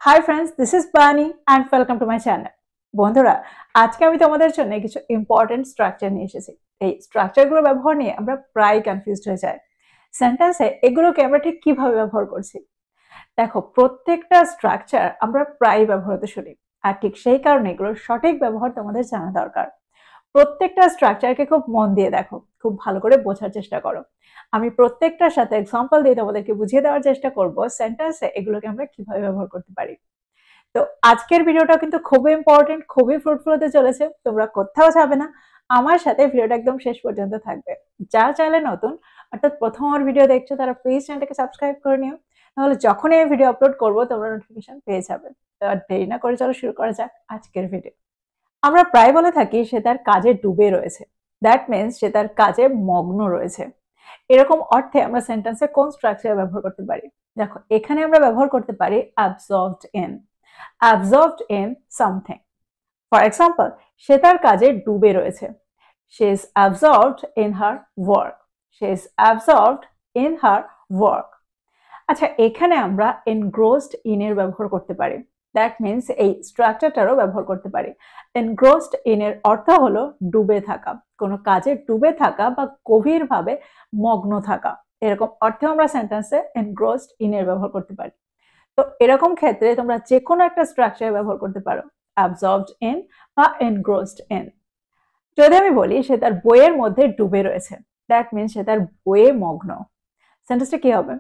Hi friends, this is Bani and welcome to my channel. বন্ধুরা, আজকে আমি তোমাদের জন্য কিছু ইম্পর্টেন্ট স্ট্রাকচার নিয়ে এসেছি। এই স্ট্রাকচারগুলো ব্যবহার নিয়ে আমরা প্রায় কনফিউজড হয়ে যাই। সেন্টেন্সে এগুলোকে আমরা ঠিক কিভাবে ব্যবহার করছি? দেখো, প্রত্যেকটা স্ট্রাকচার আমরা প্রায় ব্যবহার হতে শুনি। আর ঠিক সেই কারণে এগুলোর সঠিক ব্যবহার তোমাদের জানা দরকার। প্রত্যেকটা স্ট্রাকচারকে খুব মন দিয়ে দেখো, খুব ভালো করে বোঝার চেষ্টা করো। আমি প্রত্যেকটার সাথে এক্সাম্পল দিয়ে তোমাদেরকে বুঝিয়ে দেওয়ার চেষ্টা করব সেন্টেন্সে এগুলোকে আমরা কিভাবে ব্যবহার করতে পারি। তো আজকের ভিডিওটা কিন্তু খুবই ইম্পর্টেন্ট, খুবই ফ্রুটফুল হতে চলেছে। তোমরা কোথাও যাবে না, আমার সাথে ভিডিওটা একদম শেষ পর্যন্ত থাকবে। যারা চ্যানেলে নতুন অর্থাৎ প্রথম আমার ভিডিও দেখছো তারা প্লিজ চ্যানেলটাকে সাবস্ক্রাইব করে নিও, তাহলে যখনই আমি ভিডিও আপলোড করবো তোমরা নোটিফিকেশন পেয়ে যাবে। তো আর দেরি না করে চলো শুরু করা যাক আজকের ভিডিও। আমরা প্রায় বলে থাকি সে তার কাজে ডুবে রয়েছে, দ্যাট মিনস সে তার কাজে মগ্ন রয়েছে। এরকম অর্থে আমরা সেন্টেন্সে কোন স্ট্রাকচার ব্যবহার করতে পারি? দেখো, এখানে আমরা ব্যবহার করতে পারি absorbed in something. For example, সে তার কাজে ডুবে রয়েছে। She is absorbed in her work. She is absorbed in her work. আচ্ছা, এখানে আমরা engrossed in এর ব্যবহার করতে পারি। দ্যাট মিনস এই স্ট্রাকচারটারও ব্যবহার করতে পারি। engrossed in এর অর্থ হলো ডুবে থাকা, কোনো কাজে ডুবে থাকা বা গভীরভাবে মগ্ন থাকা। এরকম অর্থে আমরা সেন্টেন্সে engrossed in এর ব্যবহার করতে পারি। তো এরকম ক্ষেত্রে তোমরা যে কোনো একটা স্ট্রাকচার ব্যবহার করতে পারো, absorbed in বা engrossed in। যদি আমি বলি সে তার বইয়ের মধ্যে ডুবে রয়েছে, দ্যাট মিনস সে তার বইয়ে মগ্ন। সেন্টেন্সটা কি হবে?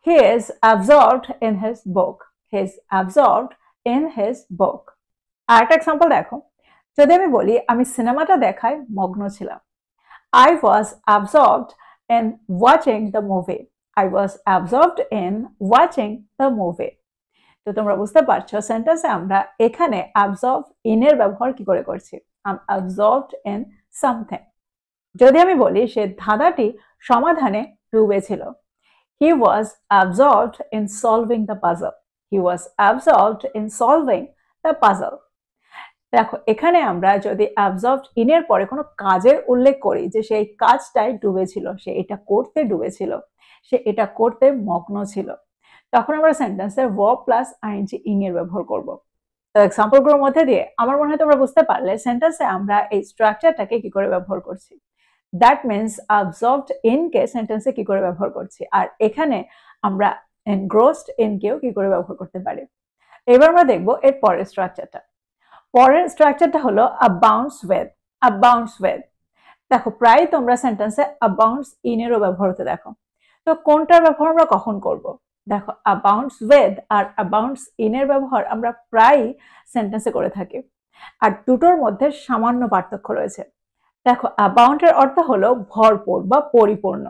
He is absorbed in his book. He is absorbed in his book. আরেকটা এক্সাম্পল দেখো, যদি আমি বলি আমি সিনেমাটা দেখায় মগ্ন ছিলাম, I was absorbed in watching the movie. I was absorbed in watching the movie. তো তোমরা বুঝতে পারছো সেন্টেন্সে আমরা এখানে absorb in এর ব্যবহার কি করে করছি। I'm absorbed in something. যদি আমি বলি সে ধাঁধাটি সমাধানে ডুবেছিল, He was absorbed in solving the puzzle. He was absorbed in solving the puzzle. দেখো, এখানে আমরা যদি absorbed in এর পরে কোনো কাজের উল্লেখ করি যে সেই কাজটায় ডুবেছিল, সে এটা করতে ডুবেছিল, সে এটা করতে মগ্ন ছিল, তখন আমরা সেন্টেন্সে verb plus ing ing এর ব্যবহার করব। তো এক্সাম্পলগুলোর মধ্যে দিয়ে আমার মনে হয় তোমরা বুঝতে পারলে সেন্টেন্সে আমরা এই স্ট্রাকচারটাকে কি করে ব্যবহার করছি। দ্যাট মিনস absorbed in কে সেন্টেন্সে কি করে ব্যবহার করছি, আর এখানে আমরা engrossed in কেও কি করে ব্যবহার করতে পারি। এবার আমরা দেখবো এর পরের স্ট্রাকচারটা। পরের স্ট্রাকচারটা হলো abounds with. abounds with, দেখো প্রায় তোমরা সেন্টেন্সে abounds in এরও ব্যবহার হতে দেখো। তো কোনটার ব্যবহার আমরা কখন করব? দেখো, abounds with R abounds in এর ব্যবহার আমরা প্রায় সেন্টেন্সে করে থাকি, আর দুটোর মধ্যে সামান্য পার্থক্য রয়েছে। দেখো, abound এর অর্থ হলো ভরপুর বা পরিপূর্ণ।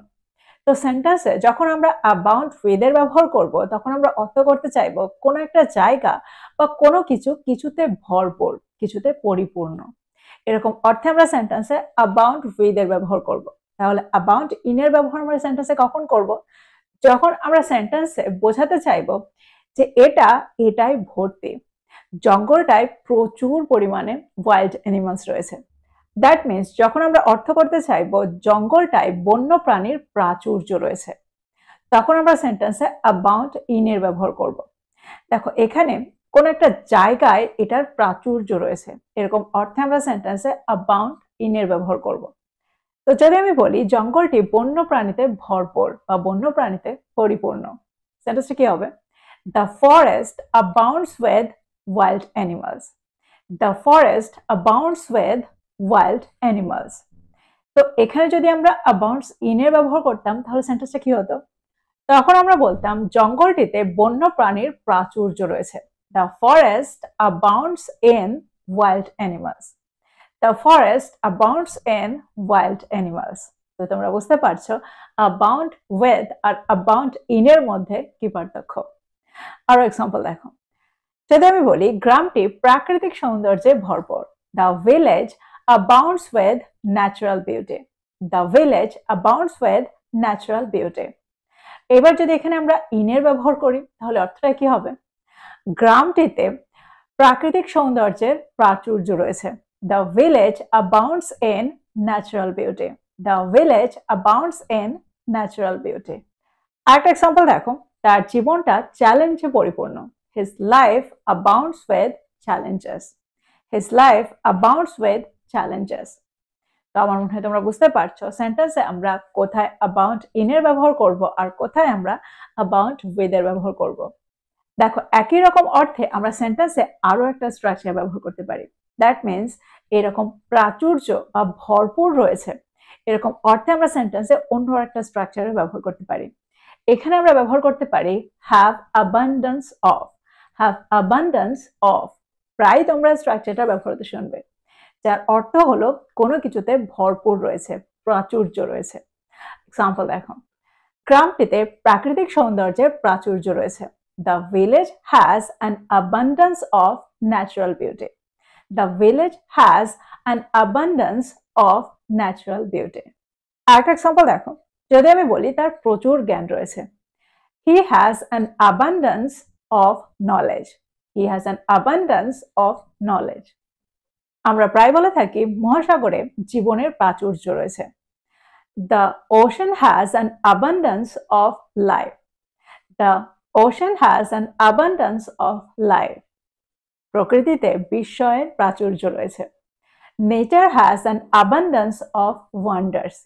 তো সেন্টেন্সে যখন আমরা abound with এর ব্যবহার করব তখন আমরা অর্থ করতে চাইবো কোনো একটা জায়গা বা কোনো কিছু কিছুতে ভরপুর, কিছুতে পরিপূর্ণ। এরকম অর্থে আমরা সেন্টেন্সে abound with এর ব্যবহার করব। তাহলে abound in এর ব্যবহার আমরা সেন্টেন্সে কখন করব? যখন আমরা সেন্টেন্সে বোঝাতে চাইবো যে এটাই ভর্তি, জঙ্গলটায় প্রচুর পরিমাণে ওয়াইল্ড অ্যানিমালস রয়েছে। দ্যাট মিনস যখন আমরা অর্থ করতে চাইবো জঙ্গলটায় বন্য প্রাণীর প্রাচুর্য রয়েছে, তখন আমরা সেন্টেন্সে abound in এর ব্যবহার করব। দেখো, এখানে কোন একটা জায়গায় এটার প্রাচুর্য রয়েছে, এরকম অর্থে আমরা সেন্টেন্সে abound in এর ব্যবহার করব। তো যদি আমি বলি জঙ্গলটি বন্য প্রাণীতে ভরপুর বা বন্য প্রাণীতে পরিপূর্ণ, সেন্টেন্সটা কি হবে? The forest abounds with wild animals. The forest abounds with wild animals. তো এখানে যদি আমরা abounds in এর ব্যবহার করতাম তাহলে সেন্টেন্সটা কি হতো? তখন আমরা বলতাম জঙ্গলটিতে বন্য প্রাণীর প্রাচুর্য রয়েছে। The forest abounds in wild animals. The forest abounds in wild animals. তো তোমরা বুঝতে পারছো abound with R abound in এর মধ্যে কি পার্থক্য। আরো এক্সাম্পল দেখো, যদি আমি বলি গ্রামটি প্রাকৃতিক সৌন্দর্যে ভরপুর, The village abounds with natural beauty. The village abounds with natural beauty. এবার যদি এখানে আমরা in এর ব্যবহার করি তাহলে অর্থটা কি হবে? গ্রামটিতে প্রাকৃতিক সৌন্দর্যের প্রাচুর্য রয়েছে। The village abounds in natural beauty. The village abounds in natural beauty. আরেকটা এক্সাম্পল দেখো, তার জীবনটা চ্যালেঞ্জে পরিপূর্ণ, his life abounds with challenges. His life abounds with challenges. তো আমার মনে হয় তোমরা বুঝতে পারছো সেন্টেন্সে আমরা কোথায় abound in এর ব্যবহার করব আর কোথায় আমরা abound with এর ব্যবহার করব। দেখো একই রকম অর্থে আমরা সেন্টেন্সে আরো একটা স্ট্রাকচার ব্যবহার করতে পারি। দ্যাট মিনস এরকম প্রাচুর্য বা ভরপুর রয়েছে এরকম অর্থে আমরা সেন্টেন্সে অন্য একটা স্ট্রাকচারের ব্যবহার করতে পারি। এখানে আমরা ব্যবহার করতে পারি have abundance of, have abundance of। প্রায় তোমরা স্ট্রাকচারটা ব্যবহার করতে শুনবে, যার অর্থ হলো কোনো কিছুতে ভরপুর রয়েছে, প্রাচুর্য রয়েছে। এক্সাম্পল দেখো, গ্রামটিতে প্রাকৃতিক সৌন্দর্যের প্রাচুর্য রয়েছে। The village has an abundance of natural beauty. The village has an abundance of natural beauty. আরেকটা এক্সাম্পল দেখো, যদি আমি বলি তার প্রচুর জ্ঞান রয়েছে। He has an abundance of knowledge. He has an abundance of knowledge. আমরা প্রায় বলে থাকি মহাসাগরে জীবনের প্রাচুর্য রয়েছে। The ocean has an abundance of life. The ocean has an abundance of life. প্রকৃতিতে বিস্ময়ের প্রাচুর্য রয়েছে। Nature has an abundance of wonders.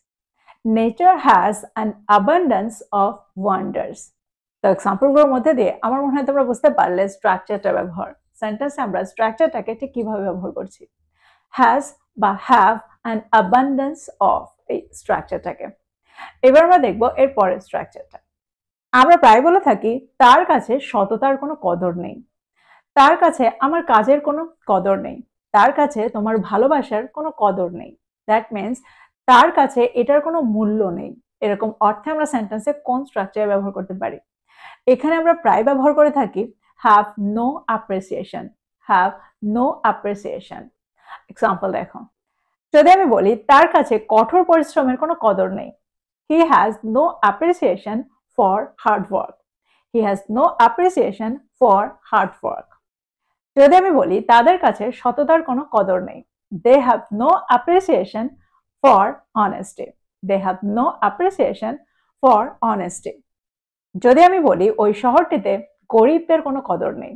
Nature has an abundance of wonders. তো এক্সাম্পলগুলোর মধ্যে দিয়ে আমার মনে হয় তোমরা বুঝতে পারলে স্ট্রাকচারটা ব্যবহার। সেন্টেন্সে আমরা স্ট্রাকচারটাকে ঠিক কিভাবে ব্যবহার করছি। has বা have an abundance of এই স্ট্রাকচারটাকে। এবার আমরা দেখব এর পরের স্ট্রাকচারটা। আমরা প্রায় বলে থাকি তার কাছে সততার কোনো কদর নেই। তার কাছে আমার কাজের কোনো কদর নেই। তার কাছে তোমার ভালোবাসার কোনো কদর নেই। দ্যাট মিনস তার কাছে এটার কোনো মূল্য নেই। এরকম অর্থে আমরা সেন্টেন্সে কোন স্ট্রাকচার ব্যবহার করতে পারি। এখানে আমরা প্রায় ব্যবহার করে থাকি have no appreciation, have no appreciation। Example দেখো, যদি আমি বলি তার কাছে কঠোর পরিশ্রমের কোনো কদর নেই। He has no appreciation for hard work. He has no appreciation for hard work. যদি আমি বলি তাদের কাছে সততার কোনো কদর নেই। They have no appreciation for honesty. They have no appreciation for honesty. যদি আমি বলি ওই শহরটিতে গরিবদের কোনো কদর নেই।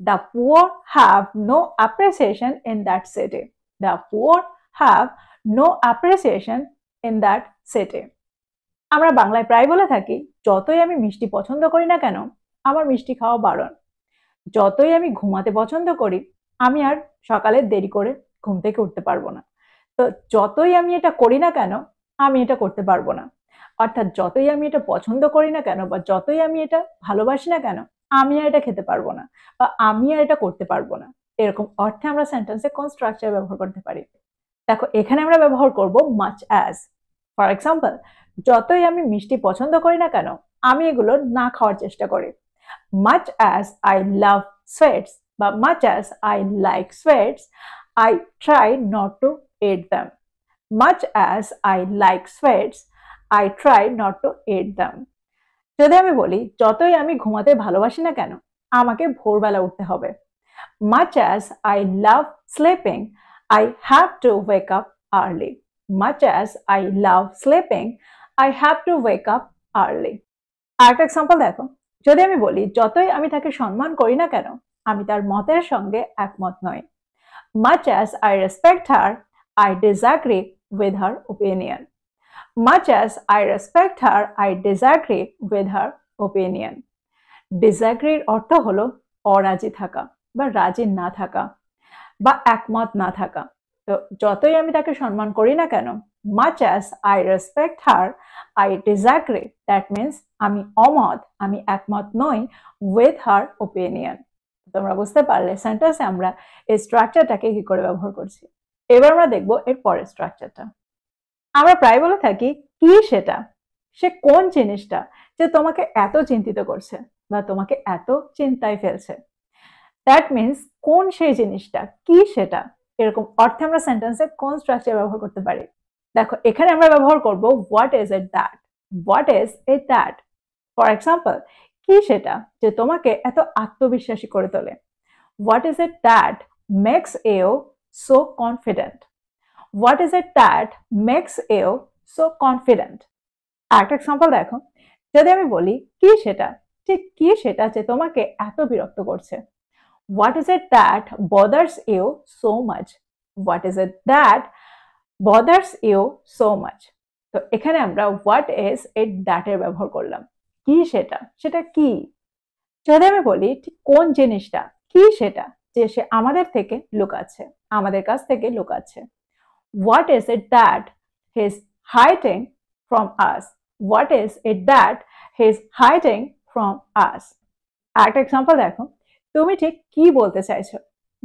The poor have no appreciation in that city. The poor have no appreciation in that city. আমরা বাংলায় প্রায় বলে থাকি যতই আমি মিষ্টি পছন্দ করি না কেন আমার মিষ্টি খাওয়া বারণ। যতই আমি ঘুমাতে পছন্দ করি আমি আর সকালে দেরি করে ঘুম থেকে উঠতে পারবো না। তো যতই আমি এটা করি না কেন আমি এটা করতে পারবো না। অর্থাৎ যতই আমি এটা পছন্দ করি না কেন বা যতই আমি এটা ভালোবাসি না কেন আমি আর এটা খেতে পারবো না বা আমি আর এটা করতে পারবো না। এরকম অর্থে আমরা সেন্টেন্সে কোন স্ট্রাকচার ব্যবহার করতে পারি। দেখো এখানে আমরা ব্যবহার করব much as। ফর এক্সাম্পল, যতই আমি মিষ্টি পছন্দ করি না কেন আমি এগুলো না খাওয়ার চেষ্টা করি। Much as I love sweets বা much as I like sweets, I try not to eat them. Much as I like sweets, I try not to eat them. যদি আমি বলি যতই আমি ঘুমাতে ভালোবাসি না কেন আমাকে ভোরবেলা উঠতে হবে। Much as I love sleeping, I have to wake up early. Much as I love sleeping, I have to wake up early. আরেকটা এক্সাম্পল দেখো, যদি আমি বলি যতই আমি তাকে সম্মান করি না কেন আমি তার মতের সঙ্গে একমত নই। Much as I respect her, I disagree with her opinion. Much as I respect her, I disagree with her opinion. Disagree অর্থ হলো অরাজি থাকা বা রাজি না থাকা বা একমত না থাকা। তো যতই আমি তাকে সম্মান করি না কেন much as I respect her, I disagree. That means আমি অমত, আমি একমত নই with her opinion. তোমরা বুঝতে পারলে সেন্টেন্সে আমরা এই স্ট্রাকচারটাকে কি করে ব্যবহার করছি। এবার আমরা দেখব এর পরের স্ট্রাকচারটা। আমরা প্রায় বলে থাকি কি সেটা, সে কোন জিনিসটা যে তোমাকে এত চিন্তিত করছে বা তোমাকে এত চিন্তায় ফেলছে। দ্যাট মিনস কোন সেই জিনিসটা, কি সেটা, এরকম অর্থে আমরা সেন্টেন্সে কোন স্ট্রাকচার ব্যবহার করতে পারি। দেখো এখানে আমরা ব্যবহার করব what is it that. What is it that. For example, কি সেটা যে তোমাকে এত আত্মবিশ্বাসী করে তোলে। What is it that makes you so confident. What is it that makes you so confident. আরেকটা এক্সাম্পল দেখো, যদি আমি বলি কি সেটা ঠিক কি সেটা যে তোমাকে এত বিরক্ত করছে? What is it that bothers you so much? What is it that bothers you so much? তো এখানে আমরা what is it that এর ব্যবহার করলাম। কি সেটা? সেটা কি? যদি আমি বলি ঠিক কোন জিনিসটা, কি সেটা যে সে আমাদের থেকে লুকাচ্ছে, আমাদের কাছ থেকে লুকাচ্ছে। What is it that he is hiding from us? What is it that he is hiding from us? আরেকটা এক্সাম্পল দেখো, তুমি ঠিক কি বলতে চাইছো?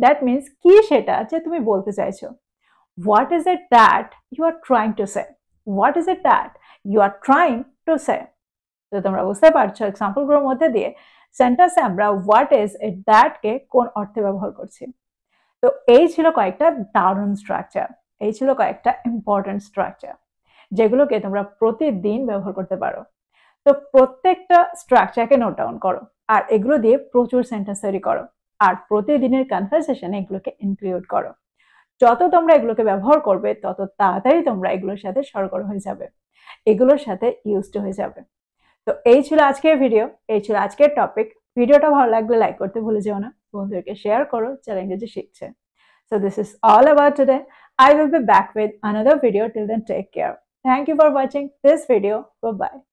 দ্যাট মিনস কি সেটা যে তুমি বলতে চাইছো। What is it that you are trying to say? What is it that you are trying to say? তো তোমরা বুঝতে পারছো এক্সাম্পলগুলোর মধ্যে দিয়ে সেন্টেন্সে আমরা হোয়াট ইজ ইট দ্যাট কে কোন অর্থে ব্যবহার করছি। তো এই ছিল কয়েকটা দারুণ স্ট্রাকচার, এই ছিল কয়েকটা ইম্পর্টেন্ট স্ট্রাকচার যেগুলোকে তোমরা প্রতিদিন ব্যবহার করতে পারো। তো প্রত্যেকটা স্ট্রাকচারকে নোট ডাউন করো আর এগুলো দিয়ে প্রচুর সেন্টেন্স তৈরি করো আর প্রতিদিনের কনভারসেশনে এগুলোকে ইনক্লুড করো। যত তোমরা এগুলোকে ব্যবহার করবে তত তাড়াতাড়ি তোমরা এগুলোর সাথে সরগর হয়ে যাবে, এগুলোর সাথে ইউজড হয়ে যাবে। তো এই ছিল আজকের ভিডিও, এই ছিল আজকের টপিক। ভিডিওটা ভালো লাগলে লাইক করতে ভুলে যেও না, বন্ধুদেরকে শেয়ার করো যারা ইংরেজি শিখছে। So this is all about today. I will be back with another video. Till then, take care. Thank you for watching this video. Bye bye.